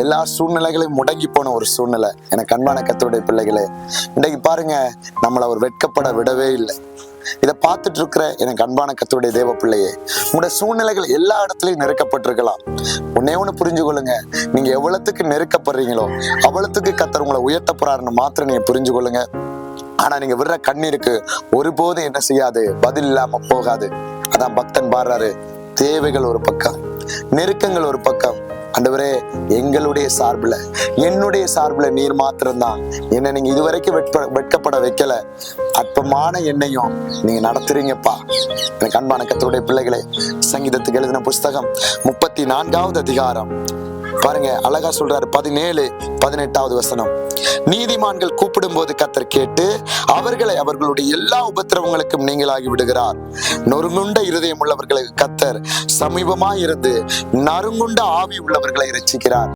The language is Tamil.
எல்லா சூழ்நிலைகளையும் முடங்கி போன ஒரு சூழ்நிலை. எனக்கு அன்பான கர்த்தருடைய பிள்ளைகளே, இன்றைக்கு பாருங்க, நம்மளை அவர் வெட்கப்பட விடவே இல்லை. இதை பார்த்துட்டு இருக்கிற எனக்கு அன்பான கர்த்தருடைய தேவ பிள்ளையே, உங்களுடைய சூழ்நிலைகள் எல்லா இடத்துலயும் நெருக்கப்பட்டிருக்கலாம். ஒன்னே ஒண்ணு புரிஞ்சு கொள்ளுங்க, நீங்க எவ்வளவுக்கு நெருக்கப்படுறீங்களோ அவ்வளவுக்கு கர்த்தர் உங்களை உயர்த்த போறாருன்னு மாத்திரம் நீங்க புரிஞ்சு கொள்ளுங்க. ஆனா நீங்க விடுற கண்ணீருக்கு ஒருபோதும் என்ன செய்யாது, பதில் இல்லாம போகாது. அதான் பக்தன் பாடுறாரு, தேவைகள் ஒரு பக்கம், நெருக்கங்கள் ஒரு பக்கம், ஆண்டவரே எங்களுடைய சார்புல, என்னுடைய சார்புல நீர் மாத்திரம்தான் என்ன நீங்க இதுவரைக்கும் வெட்கப்பட வைக்கல. அற்பமான எண்ணையும் நீங்க நடத்துறீங்கப்பா. எனக்கு அன்பான கர்த்தருடைய பிள்ளைகளே, சங்கீதத்துக்கு எழுதின புஸ்தகம் 34வது அதிகாரம் பாருங்க, அழகா சொல்றாரு. 17-18 வசனம். நீதிமான்கள் கூப்பிடும் போது கர்த்தர் கேட்டு அவர்களை அவர்களுடைய எல்லா உபத்திரவங்களுக்கும் நீங்களாகி விடுகிறார். நொறுங்குண்ட இருதயம் உள்ளவர்களுக்கு கர்த்தர் சமீபமாய் இருந்து நறுங்குண்ட ஆவி உள்ளவர்களை இரட்சிக்கிறார்.